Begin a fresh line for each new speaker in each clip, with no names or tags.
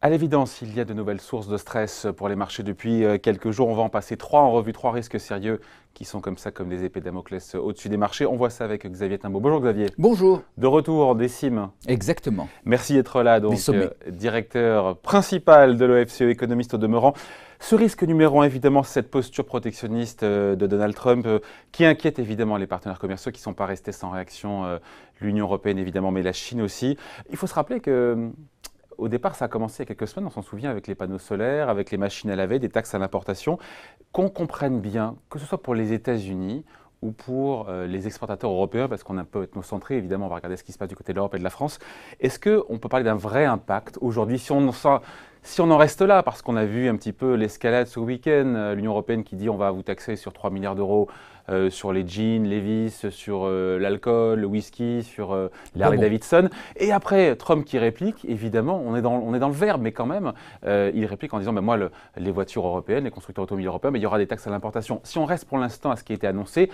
À l'évidence, il y a de nouvelles sources de stress pour les marchés depuis quelques jours. On va en passer trois en revue, trois risques sérieux qui sont comme ça, comme des épées de Damoclès au-dessus des marchés. On voit ça avec Xavier Timbaud. Bonjour Xavier.
Bonjour.
De retour des CIM.
Exactement.
Merci d'être là, donc directeur principal de l'OFCE, économiste au demeurant. Ce risque numéro un, évidemment, c'est cette posture protectionniste de Donald Trump qui inquiète évidemment les partenaires commerciaux qui ne sont pas restés sans réaction. L'Union européenne évidemment, mais la Chine aussi. Il faut se rappeler que au départ, ça a commencé il y a quelques semaines, on s'en souvient, avec les panneaux solaires, avec les machines à laver, des taxes à l'importation. Qu'on comprenne bien, que ce soit pour les États-Unis ou pour les exportateurs européens, parce qu'on est un peu ethnocentré, évidemment, on va regarder ce qui se passe du côté de l'Europe et de la France. Est-ce qu'on peut parler d'un vrai impact aujourd'hui, si on en reste là, parce qu'on a vu un petit peu l'escalade ce week-end, l'Union européenne qui dit on va vous taxer sur 3 milliards d'euros sur les jeans, Levi's, sur l'alcool, le whisky, sur les Harley Davidson. Et après, Trump qui réplique, évidemment, on est dans le verbe, mais quand même, il réplique en disant moi, les voitures européennes, les constructeurs automobiles européens, mais il y aura des taxes à l'importation. Si on reste pour l'instant à ce qui a été annoncé,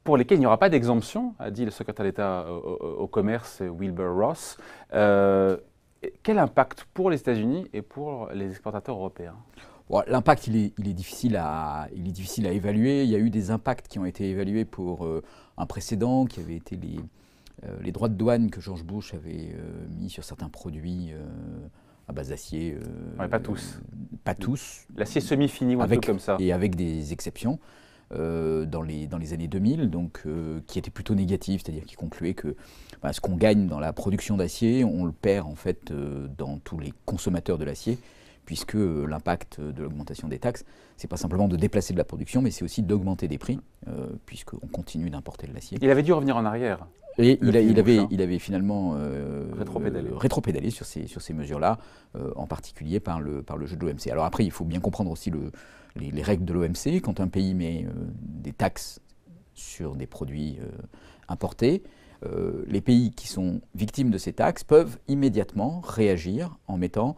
pour lesquels il n'y aura pas d'exemption, a dit le secrétaire d'État au commerce, Wilbur Ross. Quel impact pour les États-Unis et pour les exportateurs européens?
Bon, l'impact, il est difficile à évaluer. Il y a eu des impacts qui ont été évalués pour un précédent, qui avait été les droits de douane que George Bush avait mis sur certains produits à base d'acier.
Pas tous.
Pas tous.
L'acier semi-fini ou un truc comme ça.
Et avec des exceptions. Dans les années 2000, donc, qui était plutôt négatif, c'est-à-dire qui concluait que ce qu'on gagne dans la production d'acier, on le perd en fait dans tous les consommateurs de l'acier, puisque l'impact de l'augmentation des taxes, c'est pas simplement de déplacer de la production, mais c'est aussi d'augmenter des prix, puisqu'on continue d'importer de l'acier.
Il avait dû revenir en arrière.
Et il avait finalement
rétropédalé
sur ces mesures-là, en particulier par le jeu de l'OMC. Alors après, il faut bien comprendre aussi les règles de l'OMC. Quand un pays met des taxes sur des produits importés, les pays qui sont victimes de ces taxes peuvent immédiatement réagir en mettant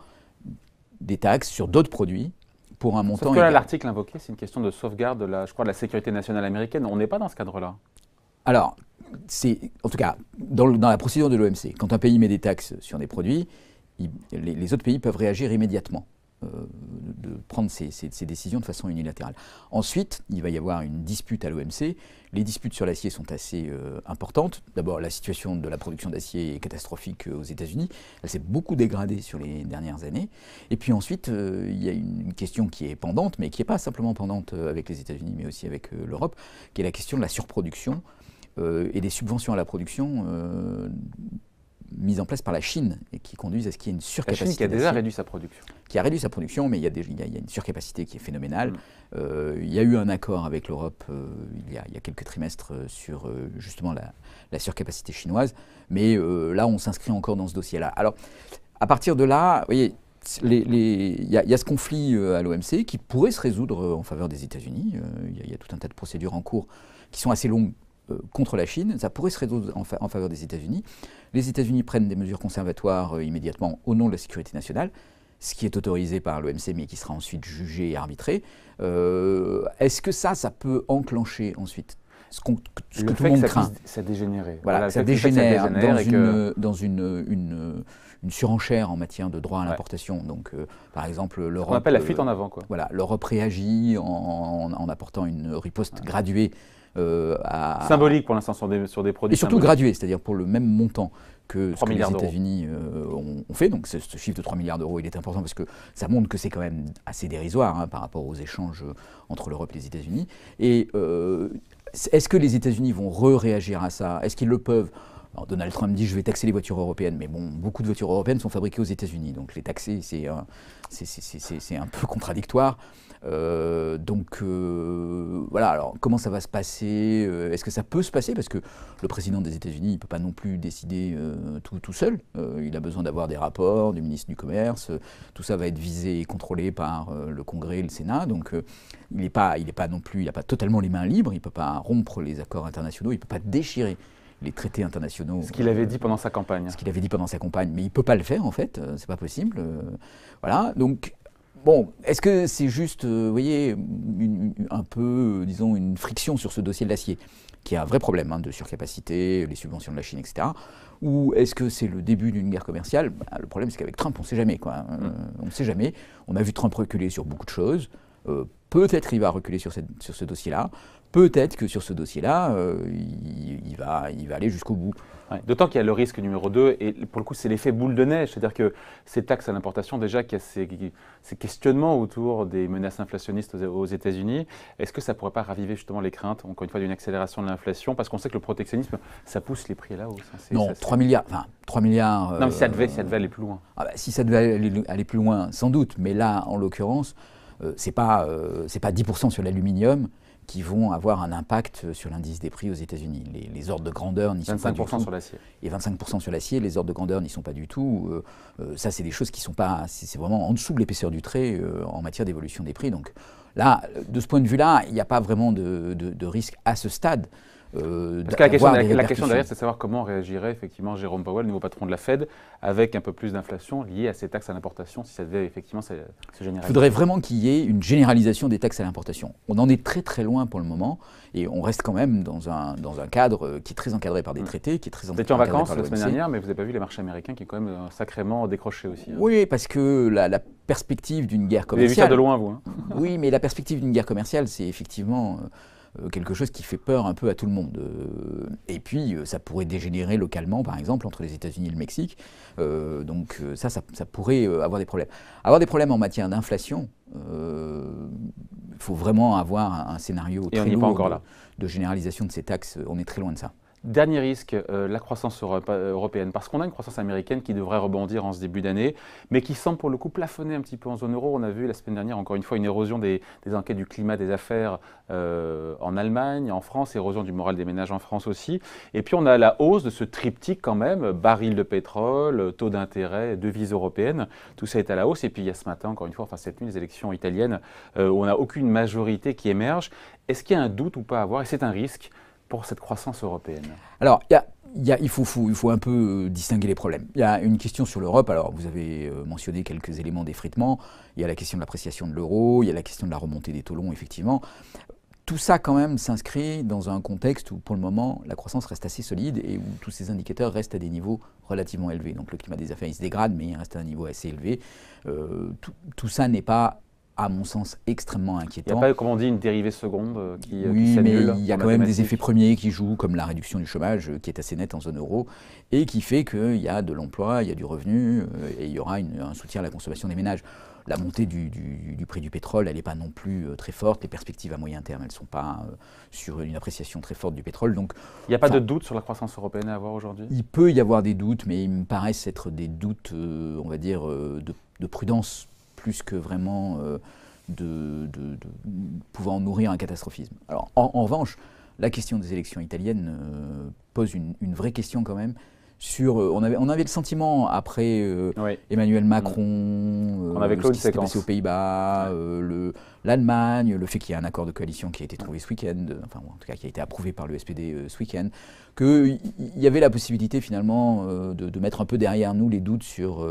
des taxes sur d'autres produits pour un montant égal.
L'article invoqué, c'est une question de sauvegarde de la sécurité nationale américaine. On n'est pas dans ce cadre-là.
Alors, en tout cas, dans la procédure de l'OMC, quand un pays met des taxes sur des produits, les autres pays peuvent réagir immédiatement, de prendre ces décisions de façon unilatérale. Ensuite, il va y avoir une dispute à l'OMC. Les disputes sur l'acier sont assez importantes. D'abord, la situation de la production d'acier est catastrophique aux États-Unis. Elle s'est beaucoup dégradée sur les dernières années. Et puis ensuite, il y a une question qui est pendante, mais qui n'est pas simplement pendante avec les États-Unis, mais aussi avec l'Europe, qui est la question de la surproduction et des subventions à la production mises en place par la Chine et qui conduisent à ce qu'il y ait une surcapacité.
La Chine qui a déjà réduit sa production.
Qui a réduit sa production, mais il y a une surcapacité qui est phénoménale. Il y a eu un accord avec l'Europe il y a quelques trimestres sur justement la surcapacité chinoise, mais là on s'inscrit encore dans ce dossier-là. Alors à partir de là, vous voyez, il y a ce conflit à l'OMC qui pourrait se résoudre en faveur des États-Unis. Il y a tout un tas de procédures en cours qui sont assez longues contre la Chine, ça pourrait se résoudre en faveur des États-Unis. Les États-Unis prennent des mesures conservatoires immédiatement au nom de la sécurité nationale, ce qui est autorisé par l'OMC mais qui sera ensuite jugé et arbitré. Est-ce que ça peut enclencher ensuite ce que tout le monde craint?
Ça dégénérait.
Voilà, ça dégénère dans une surenchère en matière de droit à l'importation. Donc, par exemple, l'Europe...
On appelle la fuite en avant, quoi.
Voilà, l'Europe réagit en apportant une riposte graduée.
Symbolique pour l'instant sur des produits.
Et surtout graduée, c'est-à-dire pour le même montant que ce que les
milliards
États-Unis ont fait. Donc ce chiffre de 3 milliards d'euros, il est important parce que ça montre que c'est quand même assez dérisoire par rapport aux échanges entre l'Europe et les États-Unis. Et est-ce que les États-Unis vont réagir à ça? Est-ce qu'ils le peuvent? Alors Donald Trump dit je vais taxer les voitures européennes, mais bon, beaucoup de voitures européennes sont fabriquées aux États-Unis, donc les taxer c'est un peu contradictoire. Voilà, alors comment ça va se passer? Est-ce que ça peut se passer? Parce que le président des États-Unis ne peut pas non plus décider tout seul. Il a besoin d'avoir des rapports du ministre du Commerce. Tout ça va être visé et contrôlé par le Congrès et le Sénat. Donc il n'a pas totalement les mains libres. Il ne peut pas rompre les accords internationaux. Il ne peut pas déchirer les traités internationaux.
Ce qu'il avait dit pendant sa campagne.
Ce qu'il avait dit pendant sa campagne, mais il ne peut pas le faire en fait, c'est pas possible. Voilà, donc bon, est-ce que c'est juste, vous voyez, un peu, disons, une friction sur ce dossier de l'acier qui est un vrai problème de surcapacité, les subventions de la Chine, etc. Ou est-ce que c'est le début d'une guerre commerciale? Le problème, c'est qu'avec Trump, on ne sait jamais, quoi. On ne sait jamais. On a vu Trump reculer sur beaucoup de choses. Peut-être il va reculer sur ce dossier-là. Peut-être que sur ce dossier-là, il va aller jusqu'au bout.
Ouais, d'autant qu'il y a le risque numéro 2, et pour le coup, c'est l'effet boule de neige. C'est-à-dire que ces taxes à l'importation, déjà qu'il y a ces questionnements autour des menaces inflationnistes aux États-Unis, est-ce que ça ne pourrait pas raviver justement les craintes, encore une fois, d'une accélération de l'inflation? Parce qu'on sait que le protectionnisme, ça pousse les prix à la hausse.
Non, 3 milliards. Enfin, 3 milliards.
Non, mais ça devait aller plus loin.
Si ça devait aller plus loin, sans doute. Mais là, en l'occurrence, c'est pas 10% sur l'aluminium qui vont avoir un impact sur l'indice des prix aux États-Unis. Les ordres de grandeur n'y sont pas du tout.
25% sur l'acier.
Et 25% sur l'acier, les ordres de grandeur n'y sont pas du tout. Ça, c'est des choses qui sont pas... C'est vraiment en dessous de l'épaisseur du trait en matière d'évolution des prix. Donc là, de ce point de vue-là, il n'y a pas vraiment de risque à ce stade.
Parce que la question derrière, c'est de savoir comment réagirait effectivement Jérôme Powell, le nouveau patron de la Fed, avec un peu plus d'inflation liée à ces taxes à l'importation, si ça devait effectivement se généraliser.
Il faudrait vraiment qu'il y ait une généralisation des taxes à l'importation. On en est très très loin pour le moment, et on reste quand même dans un cadre qui est très encadré par des traités, qui est très encadré par l'OMC.
Vous étiez en vacances la semaine dernière, mais vous n'avez pas vu les marchés américains qui quand même sacrément décroché aussi.
Oui, parce que la perspective d'une guerre commerciale...
Vous avez vu ça de loin, vous
Oui, mais la perspective d'une guerre commerciale, c'est effectivement... quelque chose qui fait peur un peu à tout le monde. Et puis, ça pourrait dégénérer localement, par exemple, entre les États-Unis et le Mexique. Donc ça pourrait avoir des problèmes. Avoir des problèmes en matière d'inflation, il faut vraiment avoir un scénario très lourd de généralisation de ces taxes. On est très loin de ça.
Dernier risque, la croissance européenne, parce qu'on a une croissance américaine qui devrait rebondir en ce début d'année, mais qui semble pour le coup plafonner un petit peu en zone euro. On a vu la semaine dernière encore une fois une érosion des enquêtes du climat des affaires en Allemagne, en France, érosion du moral des ménages en France aussi. Et puis on a la hausse de ce triptyque quand même, baril de pétrole, taux d'intérêt, devises européennes, tout ça est à la hausse. Et puis il y a ce matin encore une fois, enfin cette nuit, les élections italiennes où on n'a aucune majorité qui émerge. Est-ce qu'il y a un doute ou pas à avoir, et c'est un risque pour cette croissance européenne?
Alors, il faut un peu distinguer les problèmes. Il y a une question sur l'Europe. Alors, vous avez mentionné quelques éléments d'effritement. Il y a la question de l'appréciation de l'euro, il y a la question de la remontée des taux longs, effectivement. Tout ça, quand même, s'inscrit dans un contexte où, pour le moment, la croissance reste assez solide et où tous ces indicateurs restent à des niveaux relativement élevés. Donc, le climat des affaires, il se dégrade, mais il reste à un niveau assez élevé. Tout ça n'est pas, à mon sens, extrêmement inquiétant.
Il n'y a pas, comme on dit, une dérivée seconde qui
s'annule. Mais il y a quand même des effets premiers qui jouent, comme la réduction du chômage, qui est assez nette en zone euro, et qui fait qu'il y a de l'emploi, il y a du revenu, et il y aura un soutien à la consommation des ménages. La montée du prix du pétrole, elle n'est pas non plus très forte. Les perspectives à moyen terme, elles ne sont pas sur une appréciation très forte du pétrole. Donc,
il n'y a pas de doute sur la croissance européenne à avoir aujourd'hui?
Il peut y avoir des doutes, mais ils me paraissent être des doutes, on va dire, de prudence, plus que vraiment pouvant nourrir un catastrophisme. Alors, en revanche, la question des élections italiennes pose une vraie question quand même. On avait le sentiment, après Emmanuel Macron, ce qui s'est passé aux Pays-Bas, l'Allemagne, le fait qu'il y ait un accord de coalition qui a été trouvé ce week-end, enfin en tout cas qui a été approuvé par le SPD ce week-end, qu'il y avait la possibilité finalement de mettre un peu derrière nous les doutes sur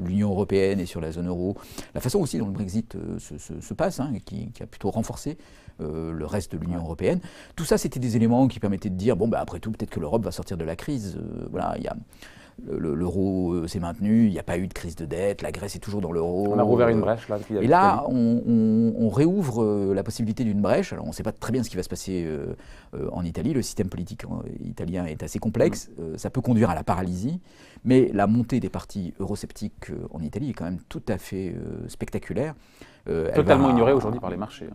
l'Union européenne et sur la zone euro. La façon aussi dont le Brexit se passe, qui a plutôt renforcé le reste de l'Union européenne. Tout ça, c'était des éléments qui permettaient de dire, bon, après tout, peut-être que l'Europe va sortir de la crise. Voilà, l'euro s'est maintenu, il n'y a pas eu de crise de dette, la Grèce est toujours dans l'euro.
On a rouvert une brèche là.
Et là, on réouvre la possibilité d'une brèche. Alors, on ne sait pas très bien ce qui va se passer en Italie. Le système politique italien est assez complexe. Ça peut conduire à la paralysie. Mais la montée des partis eurosceptiques en Italie est quand même tout à fait spectaculaire.
Totalement ignorée aujourd'hui par les marchés.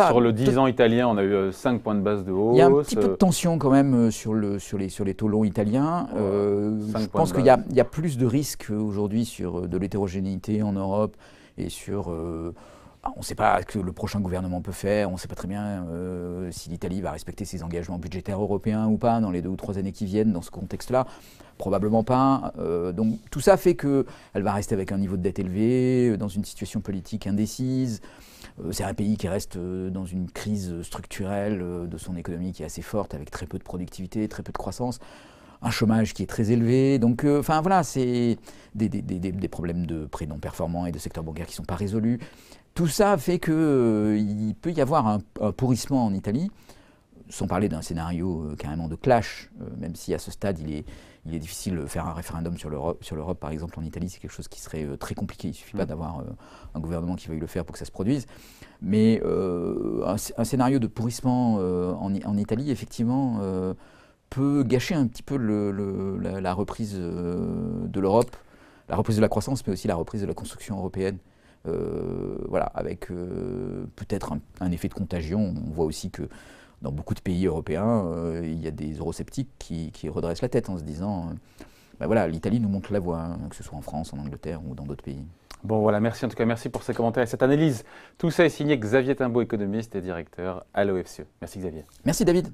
Sur le 10 ans italien, on a eu 5 points de base de hausse.
Il y a un petit peu de tension quand même sur les taux longs italiens. Je pense qu'il y a plus de risques aujourd'hui sur de l'hétérogénéité en Europe et sur... on ne sait pas ce que le prochain gouvernement peut faire, on ne sait pas très bien si l'Italie va respecter ses engagements budgétaires européens ou pas dans les 2 ou 3 années qui viennent dans ce contexte-là. Probablement pas. Donc tout ça fait qu'elle va rester avec un niveau de dette élevé, dans une situation politique indécise. C'est un pays qui reste dans une crise structurelle de son économie qui est assez forte, avec très peu de productivité, très peu de croissance. Un chômage qui est très élevé. Donc, voilà, c'est des problèmes de prêts non performants et de secteur bancaire qui ne sont pas résolus. Tout ça fait qu'il peut y avoir un pourrissement en Italie. sans parler d'un scénario carrément de clash, même si à ce stade il est difficile de faire un référendum sur l'Europe, par exemple en Italie, c'est quelque chose qui serait très compliqué. Il ne suffit pas d'avoir un gouvernement qui veuille le faire pour que ça se produise. Mais un scénario de pourrissement en Italie, effectivement, peut gâcher un petit peu la reprise de l'Europe, la reprise de la croissance, mais aussi la reprise de la construction européenne. Voilà, avec peut-être un effet de contagion. On voit aussi que dans beaucoup de pays européens, il y a des eurosceptiques qui redressent la tête en se disant ben voilà, l'Italie nous montre la voie, hein, que ce soit en France, en Angleterre ou dans d'autres pays.
Bon voilà, merci en tout cas, merci pour ces commentaires et cette analyse. Tout ça est signé Xavier Timbaud, économiste et directeur à l'OFCE. Merci Xavier.
Merci David.